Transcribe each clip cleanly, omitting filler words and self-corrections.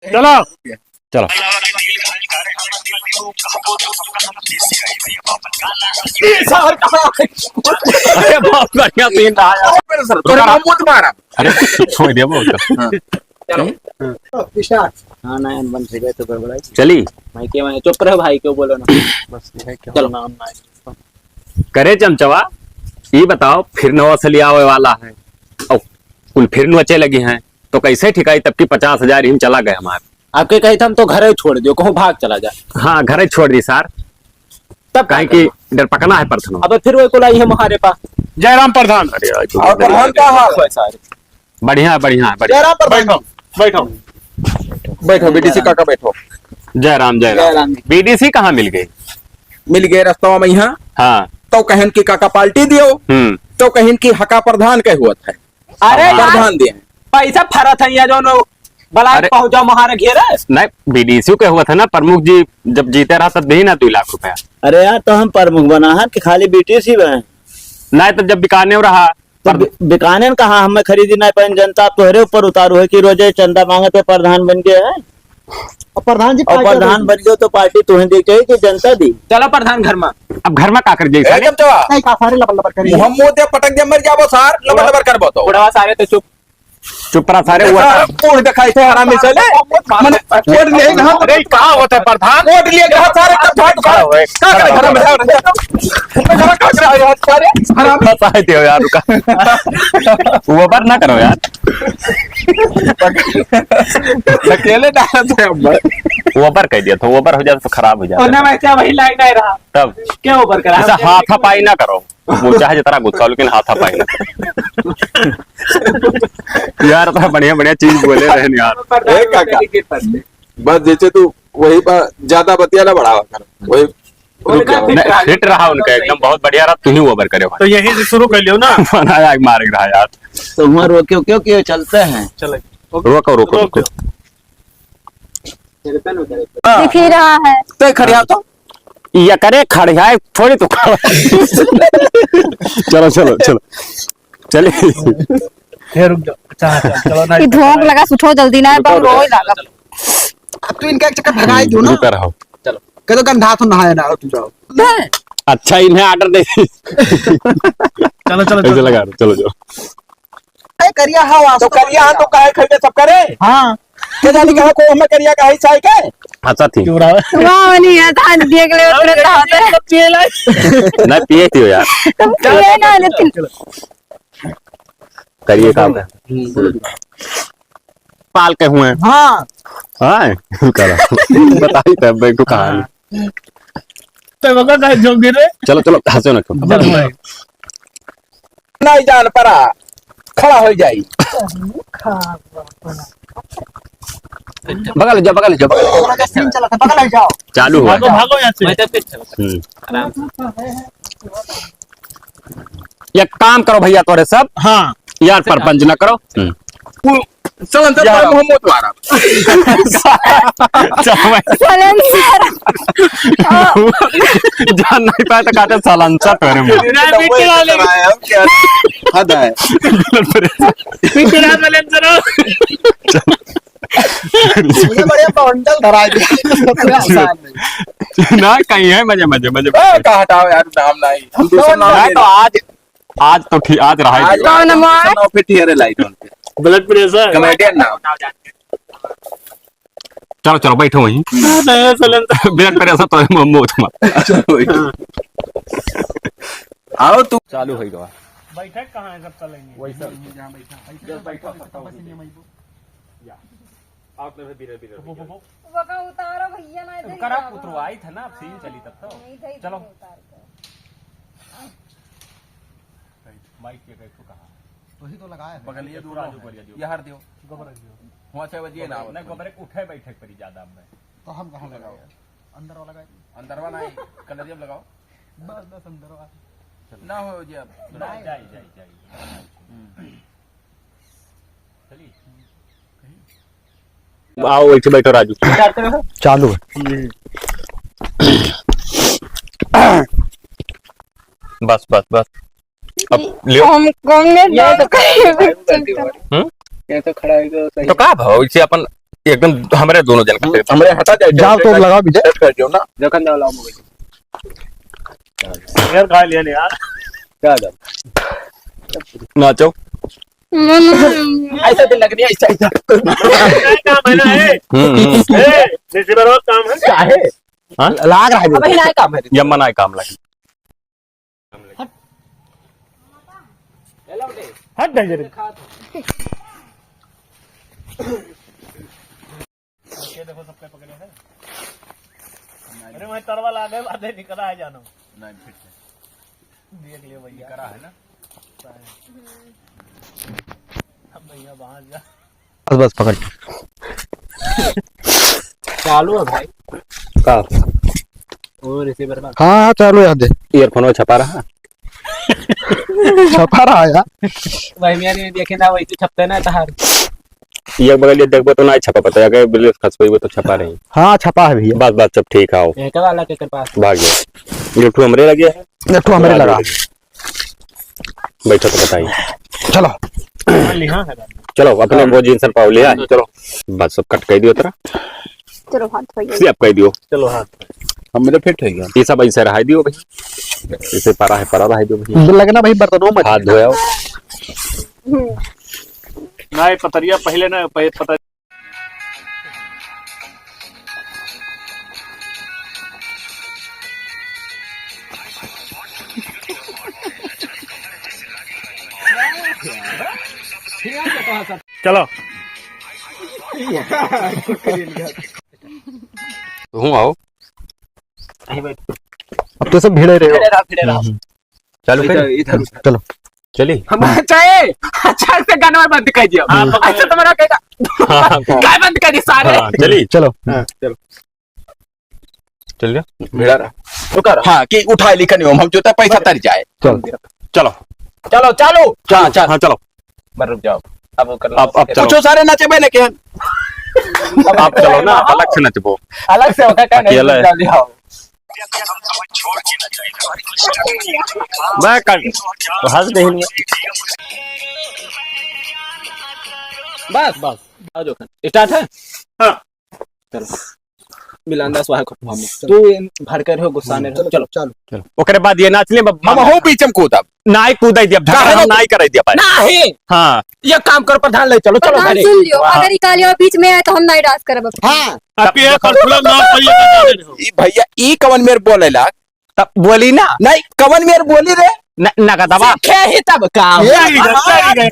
चलो चलो अरे बहुत बढ़िया सीन रहा यार। तुम्हारा अरे छोड़ दिया बहुत। हाँ ना बन से गए तो गड़बड़ाई चली भाई के मैं चुप रहो भाई क्यों बोलो ना बस ये है क्या चलो नाम ना करे चमचवा ये बताओ फिर नवा सलिया आवे वाला है और कुल फिर नचे लगी हैं तो कैसे ठिकाई तब की 50,000 ही चला गए हमारे। आपके कही था हम तो घर ही छोड़ दियो कहूँ भाग चला जा हाँ घर ही छोड़ दी सर तब कहीं की डर पकना है प्रथम। अब फिर वो कुलाई है हमारे पास जयराम प्रधान। और प्रधान का हाल सारे बढ़िया बढ़िया बढ़िया। जयराम प्रधान बैठो बैठो बीडीसी काका बैठो। जयराम जयराम जयराम। बीडीसी कहाँ मिल गई? मिल गए रास्ता में यहाँ हाँ तो कहन की काका पार्टी दियो तो कहन की हका प्रधान के हुआ था। अरे यार, प्रधान दिए पैसा फरा था या जो बला अरे- पहुंचा महारा घेरा नहीं बीडीसी के हुआ था ना प्रमुख जी जब जीते रहा तब दी ना 2 लाख रुपया। अरे यार तो हम प्रमुख बना है कि खाली बीटीसी बने नहीं तो जब बिकाने रहा तो बिकाने कहा हमें खरीदी नहीं पाई जनता तोहरे ऊपर उतारू है कि रोजे चंदा मांगते प्रधान बन गए हैं और प्रधान जी और प्रधान बन गए तो पार्टी तुम्हें दी चाहिए कि जनता दी। चलो प्रधान घर में अब घर में काकर जी एकदम चवा मोहम्मद दे पटक दे मर जाबो सार लबर लबर करबो तो बुढ़वा सारे तो चुप चुप रहा सारे हुआ था। कोड दिखाई थे हरामी चले मन कोड ले कहां अरे कहाँ होता है प्रधान? कोड लिए कहां सारे कब झाट खा का करे घर में घर का करे यार सारे हरामी चाहते हो यार रुका वो बात ना करो यार अकेले डाला थे अब वो पर कह दिया था वो पर हो जाता तो खराब हो और ना जाता मैं क्या वही लाइन नहीं रहा तब क्या ऊपर करा ऐसा हाथापाई ना करो वो चाहे जितना गुस्सा हो, लेकिन हाथापाई ना यार तो बढ़िया बढ़िया चीज बोले रहे न यार। ए काका बस जैसे तू वही पर ज्यादा बतियाला बढ़ावा कर वही रुक जाओ। नहीं, फिट रहा उनका एकदम बहुत बढ़िया रहा तू ही ओवर करे तो यहीं से शुरू कर लियो ना। बनाया मार रहा यार। तो वहाँ रोके क्यों क्यों चलते हैं रोको रोको रोको दिख ही रहा है। तो खड़िया तो या करे खड़िया थोड़ी तो चलो चलो चलो चलिए फिर रुक जाओ। अच्छा चलो ना ये धोख लगा सुठो जल्दी ना पर रोई लागा। तू इनका एक चक्कर भगाई दो ना रुका रहो। के तो गंधा तो नहाया ना तू जाओ अच्छा इन्हें ऑर्डर दे चलो चलो ऐसे लगा दो चलो जाओ। करिया हाँ तो करिया हाँ तो काहे खरीदे सब करे हाँ के जानी कहा को हमें करिया काहे चाहे के अच्छा थी क्यों रहा वाह नहीं है था देख ले उतरे रहते ना पिए थी यार तुम पिए ना लेकिन करिए काम है पाल के हुए हाँ हाँ करा बताई तब बैंक को कहानी। तो बगा का जो गिरे चलो चलो हंसो ना क्यों नहीं जान पड़ा खड़ा हो जाई बगल जाओ बगल जाओ बगल जाओ चालू हुआ। भागो भागो यहाँ से। मैं तो फिर चलो हम्म। या काम करो भैया तोरे सब हाँ यार परपंच ना करो। चल अंदर जाओ। मोहम्मद वाला जान नहीं पाया तो कहते सालांसा तेरे में हद है मुझे बढ़िया बंडल धरा दिया ना कहीं है मजे मजे मजे का हटाओ यार नाम नहीं हम दूसरा नाम है तो आज तो ठीक आज रहा आज ही कौन हमारा? नाम पे टीयर लाइट ऑन पे ब्लड प्रेशर कॉमेडियन नाम चलो चलो बैठो वहीं ब्लड प्रेशर तो मम्मो तुम्हारा आओ तू चालू हो गया। बैठक कहाँ है सब चलेंगे वही सर बका उतारो भैया ना इधर करा उतरवाई था ना अब सीन चली तब तो चलो माइक के कैसे कहा वही तो लगाया बगल ये दूर आजू कर दियो ये हर दियो वहां 6 बजे ना ना गोबरे उठे बैठक पड़ी ज्यादा में तो हम कहां लगाओ अंदर वाला लगाए अंदरवा नहीं कलर जब लगाओ बस अंदरवा ना हो जी अब जाई जाई जाई चलिए आओ वैसे बैठो राजू चालू है बस बस बस अब लियो कौन ने ये तो कहीं ये तो खड़ा है तो सही तो का भाव इसे अपन एकदम हमारे दोनों जन का हमरे हटा जाए जाओ तो लगाओ विजय। सेट कर दियो ना। जखन जाओ लाओ मोबाइल यार खा लिया नहीं यार। क्या जा नाचो। ऐसा दिन लग रही है ऐसा काम है ना रिसीवर काम है। काहे हाँ लाग रहा है अबे ना काम है यम्मा ना काम लगी। हट जा जरा। ये देखो सबके पकड़े हैं। अरे मैं तरवा ला दे बादे निकला है जानो। नहीं फिट है। देख लियो भैया करा है ना। अब भैया बाहर जा। बस बस पकड़। चालू है भाई का वो रिसीवर का हाँ चालू याद है। ईयरफोन में छपा रहा। छपा रहा यार। भाई मैंने देखे ना वही तो छपते ना तहार ये बगल देखबो तो ना छपा पता है बिल्कुल खसबो तो छपा रही। हाँ छपा है भैया। बस बस सब ठीक आओ एक वाला के पास भाग गया। ये ठू हमरे लगे है। एक ठो हमारे लगा। बैठो तो बताइए। चलो लिहा है चलो अपने वो जींस पर पाव लिया चलो बस सब कट कर दियो तेरा चलो हाथ धोइए। से अब कह दियो चलो हाथ। हमरे फिट है क्या। ये सब ऐसे रहा दियो भाई इसे परा है परा रहा दियो भाई लगना भाई बर्तनों में हाथ धोया ना ये पतरिया पहले ना पता चलो हूँ आओ अब तो सब भिड़े रहे हो। चलो फिर इधर चलो चलिए हम चाहे अच्छा से गाना बंद कर दिया अच्छा तुम्हारा कहेगा काय बंद कर दी सारे चलिए चलो चलिए भिड़ा रहा। हाँ कि उठा लिखा नहीं हम जोता पैसा तर जाए। चलो चलो चालू हाँ चलो मत रुक जाओ अब कर अब चलो कुछ सारे नाचे बने के आप चलो ना अलग से नचबो अलग से होगा क्या नहीं अकेला है। जल्दी आओ मैं कर तो हंस नहीं बस बस आओ जो स्टार्ट है हाँ। चलो मिलांदा स्वाहा को हम तू भर कर हो गुस्सा ने चलो चलो ओकरे बाद ये नाचले हम हो बीच में कूदा नाई कूदाई दिया ढका नाई कराई दिया पाए नहीं हाँ ये काम करो प्रधान ले चलो चलो प्रधान घरे। सुन लियो अगर इकालिया बीच में आए तो हम नहीं डांस करब। हाँ आपके ये कंट्रोल ना करिए। ई भैया ई कवन मेर बोलेला तब बोली ना नहीं कवन मेर बोली रे ना का दबा क्या है तब काम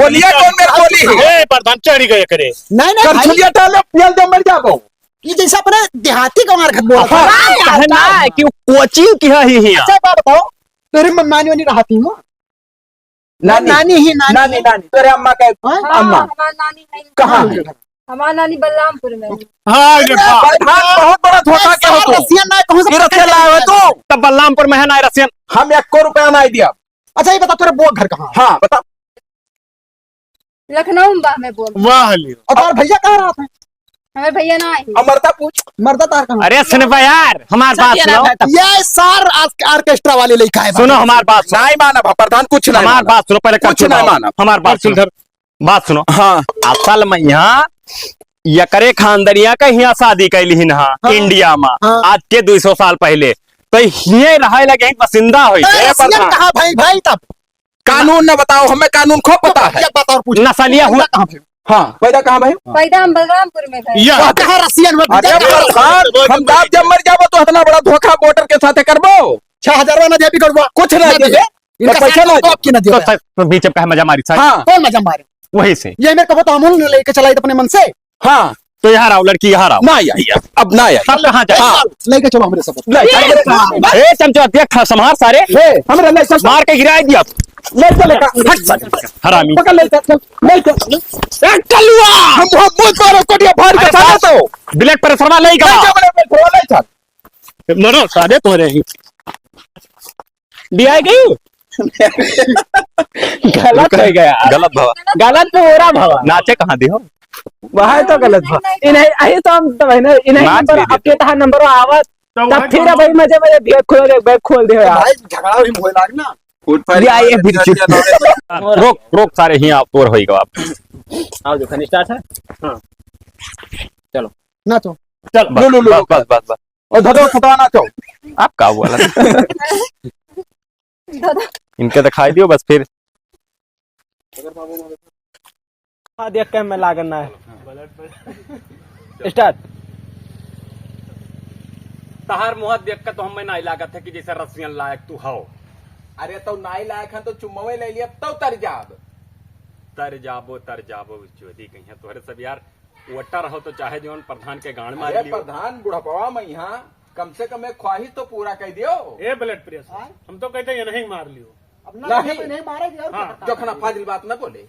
बोलिया कौन मेर बोली है ए प्रधान चढ़ी गए करे। नहीं नहीं भाई, करछुलिया टाले पियल दे मर जाबो। ये जैसा अपने देहाती गंवार खत बोला था। कहना है कि कोचिंग की है ही अच्छा बात बताओ तेरी नानी वानी रहती हूँ नानी ही नानी तेरे अम्मा के अम्मा हमारी नानी नहीं कहाँ है? हमारी नानी बलरामपुर में है। हाँ ये बात। भाई बहुत बड़ा धोखा क्या हो तू रसिया ना कहूँ ये रखे लाए हो तू तब बलरामपुर में है ना रसियन हम 1 रुपया नहीं दिया। अच्छा ये बता तेरे बुआ घर कहाँ है? हाँ बता लखनऊ में में बोल वाह लियो। और तार भैया कहाँ रहा था हमारे भैया ना आए। अमरता पूछ मर्दा तार कहाँ अरे सुन बा यार हमार बात सुनो ये सार ऑर्केस्ट्रा वाले लेके आए सुनो हमार बात सुनो नहीं माना प्रधान कुछ नहीं हमार माना। बात सुनो पहले कुछ नहीं माना। हमार बात सुनो बात सुनो हाँ असल में यहाँ यकरे खानदनिया का यहाँ शादी कैली ना इंडिया में हाँ। आज के 200 साल पहले तो ये रहे लगे बसिंदा हुई रसिया कहाँ भाई भाई तब कानून न बताओ हमें कानून खूब पता है। ये बात और पूछ नसलिया हुआ कहाँ भाई हाँ पैदा कहाँ भाई पैदा हम बलरामपुर में गए। या वहाँ कहाँ रसियन में अरे भैया कहाँ? प्रधान हम दाब जब मर जाबो तो इतना बड़ा धोखा वोटर के साथ करबो 6,000 वाला दिया भी करवा कुछ नहीं दे इनका पैसा पैसा ना आपकी ना दिया तो बीच में कहा मजा मारी साहब हाँ कौन मजा मारे वही से ये मैं कहो तो अमूल लेके चलाई अपने मन से हाँ तो यहाँ आओ लड़की यहाँ आओ ना आई अब ना आई सब कहाँ जाए हाँ। लेके चलो हमारे सब ए चमचो देख संहार सारे हमारे ले चल मार के गिरा दिया ले चल हरामी पकड़ ले चल ले चल चलुआ हम बहुत मारो कोटिया फाड़ के साला तो ब्लैक पर शर्मा ले ले गया चल मेरे ले चल मरो सादे तो रहे दिया गई गलत हो गया गलत भवा गलत तो हो रहा भवा नाचे कहाँ दियो वह तो गलत भवा इन्हें आई तो हम तो है इन्हें नाच नंबर भी देते। आपके तहां नंबर आवत तब फिर भाई मजे मजे बैग खोल दे यार भाई झगड़ा भी होए लाग ना फूट फाड़ दिया ये भी रोक रोक सारे ही आप और होएगा आप आओ जो स्टार्ट है चलो नाचो चल लो लो लो बस बस बस और धड़ो खतवा नाचो आप का बोला इनके दिखाई दियो बस फिर हाँ देख के मैं लागन ना है स्टार्ट। तहार मुँह देख के तो हमें नहीं लागत है कि जैसे रसियन लायक तू हो। अरे तो नाई लायक है तो चुम्मवे ले लिया तो तर जाब। तर जाबो ज्योति कहीं है तोहरे सब यार वोटर हो तो चाहे जो प्रधान के गांड मार अरे लियो। प्रधान बुढ़पवा में यहाँ कम से कम एक ख्वाहिश तो पूरा कर दियो। ए ब्लड प्रेशर हम तो कहते हैं नहीं मार लियो। नहीं मारेगी और हाँ। जो खाना फाजिल बात न बोले।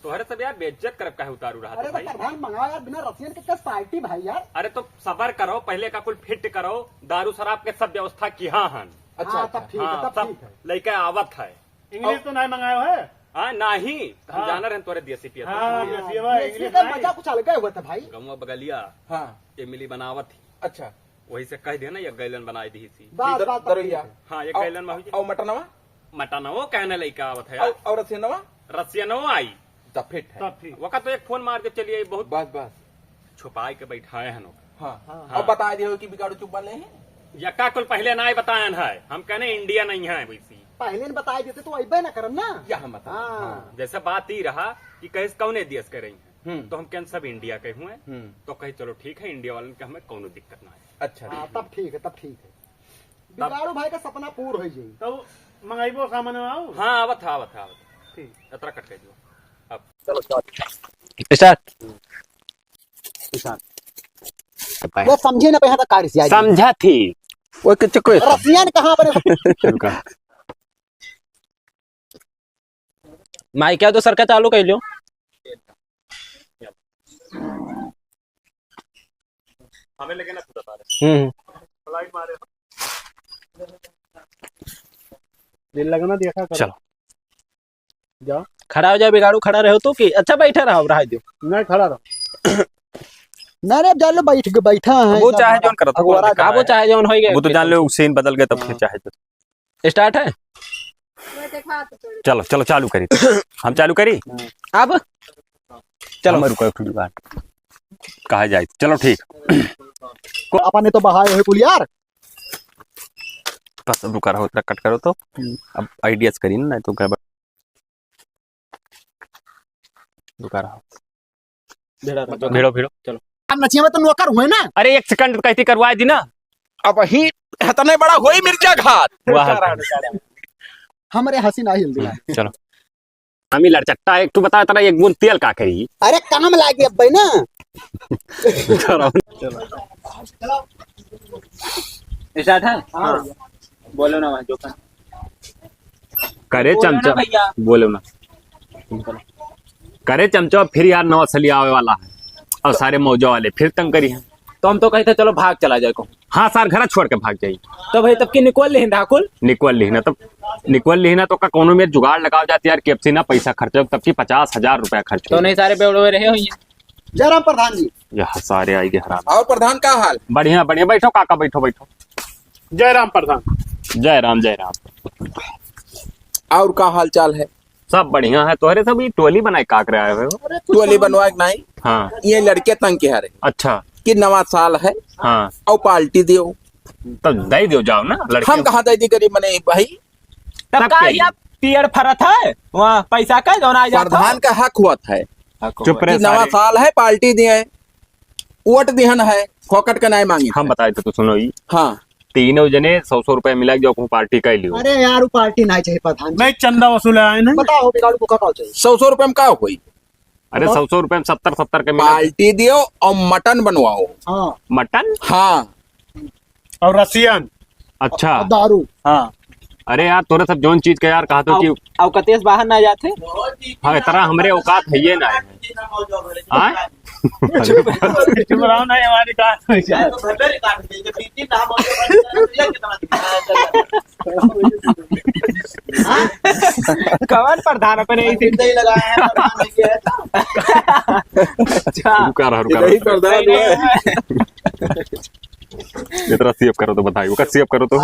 तोहरे सब यार बेइज्जत करब काहे उतारू रहा था भाई। प्रधान मंगाओ यार बिना रसियन के कस पार्टी भाई यार। अरे तो सबर करो पहले का कुल फिट करो दारू शराब के सब व्यवस्था किया हन। अच्छा तब ठीक है हाँ, तब ठीक है। लड़का आवत है इंग्लिश तो नहीं मंगायो है। हाँ नहीं हम हाँ। जाना रहे तोरे देसी पिया हाँ देसीवा इसलिए इंग्लिश तो नहीं। मजा कुछ अलग हुआ था भाई। गमुआ बगलिया हाँ इमली बनावत थी अच्छा वही से कह दे ना ये गैलन बनाई दी थी। बात बात दरोइया हाँ ये गैलन में और मटनवा मटन वो कहने लड़का आवत है और रसियनवा रसियनो आई तब फिट है। तब ठीक। वक्त तो एक फोन मार के चलिए बहुत बस बस छुपाई के बैठाए हैं हाँ हाँ। और बता दियो कि बिगाड़ू चुप बने हैं। यक्का कुल पहले ना ही बतायन है हम कहने इंडिया नहीं है वैसी पहले ने बताया देते तो अबे ना करम ना। यहाँ बता हाँ। जैसे बात ही रहा कि कहे कौने देश के रही है हम्म। तो हम कहने सब इंडिया के हुए हम्म। तो कहे चलो ठीक है इंडिया वाले के हमें कोनो दिक्कत ना है। अच्छा हाँ, तब ठीक है तब ठीक है। बिगाड़ू भाई का सपना पूरा हो जाए। तो मंगाइबो सामान में आओ। हाँ आवत ठीक। यात्रा कट गई अब स्टार्ट वो समझे ना यहाँ तक कार्य से समझा थी वो किच्छ को रसियन कहाँ पर माइक क्या तो सरका चालू कर लियो। हमें लगे ना बता रहे फ्लाइट मारे दिल लगना देखा करो। चलो जाओ खड़ा हो जाओ बिगाड़ू खड़ा रहो तो कि अच्छा बैठा रहो रहा दो नहीं खड़ा रहो। ना रे जान लो बैठा है वो चाहे जोन करत अगवारा का वो चाहे जौन हो गए वो तो जान लो सीन बदल गए तब फिर चाहे जो स्टार्ट है चलो चलो चालू करी हम चालू करी अब चलो मैं रुको थोड़ी बार कहा जाए चलो ठीक अपन ने तो बहाए हुए कुल यार। बस अब रुका रहो इतना कट करो तो अब आइडियाज करी ना नहीं तो क्या रुका रहो भिड़ो भिड़ो अब नचिया में तो नौकर हुए ना। अरे एक सेकंड कहती करवाए दी ना अब ही इतना बड़ा हुई मिर्जा घाट। वाह हमारे हंसी ना हिल दिला। चलो हमी लड़चट्टा एक तू बता तेरा एक बूंद तेल का करी अरे काम लागे अब भाई ना। स्टार्ट है बोलो ना जो करे बोलो ना चमचा भैया। बोलो ना करे चमचा फिर यार नवा सली आवे वाला है और सारे मौजा वाले फिर तंग करी है तो हम तो कहते चलो भाग चला जाए को हाँ सार घर छोड़ के भाग जाई तो भाई तब की निकोल ले ठाकुर निकल लिहना तो का कोनो में जुगाड़ लगाओ जाती यार केपसी ना पैसा खर्च तब की 50,000 रुपया खर्च तो नहीं सारे बेवड़े रहे हुई जयराम प्रधान जी यह सारे आई गए हराम और प्रधान का हाल। बढ़िया बढ़िया बैठो काका बैठो बैठो जय राम प्रधान। जय राम और का हाल चाल है। सब बढ़िया है तोहरे सब ये टोली बनाए काक रहे हो टोली बनवा के नहीं हाँ ये लड़के तंग के हरे अच्छा कि नवा साल है हाँ और पार्टी दियो। तब दे दो जाओ ना लड़के हम कहा दे दी गरीब मने भाई। तब तब का क्या या पियर फरत है वहाँ पैसा का जौन आ जाता प्रधान का हक हुआ है चुप कि रहे नवा सारे। साल है पार्टी दिए वोट दिहन है फोकट का नहीं मांगी। हम बताए तो सुनो ये हाँ तीनों जने 100 रुपए मिला जो पार्टी का लियो अरे यार वो पार्टी नहीं चाहिए प्रधान जी। नहीं चंदा वसूले आए ना। बताओ बिगाड़ू को क्या चाहिए। 100 रुपए में का हुई। अरे 100 रुपए में 70 के मिला पार्टी दियो और मटन बनवाओ। हाँ मटन हाँ और रसियन अच्छा और दारू। हाँ अरे यार तोरे सब जोन चीज का यार कहा तो कि अब कतेस बाहर ना जाते हाँ इतना हमरे औकात है ये ना हाँ चुप रहो नहीं हमारी कहा कवन प्रधान अपने रुका रहा इतना सेव करो तो बताइए सेव करो तो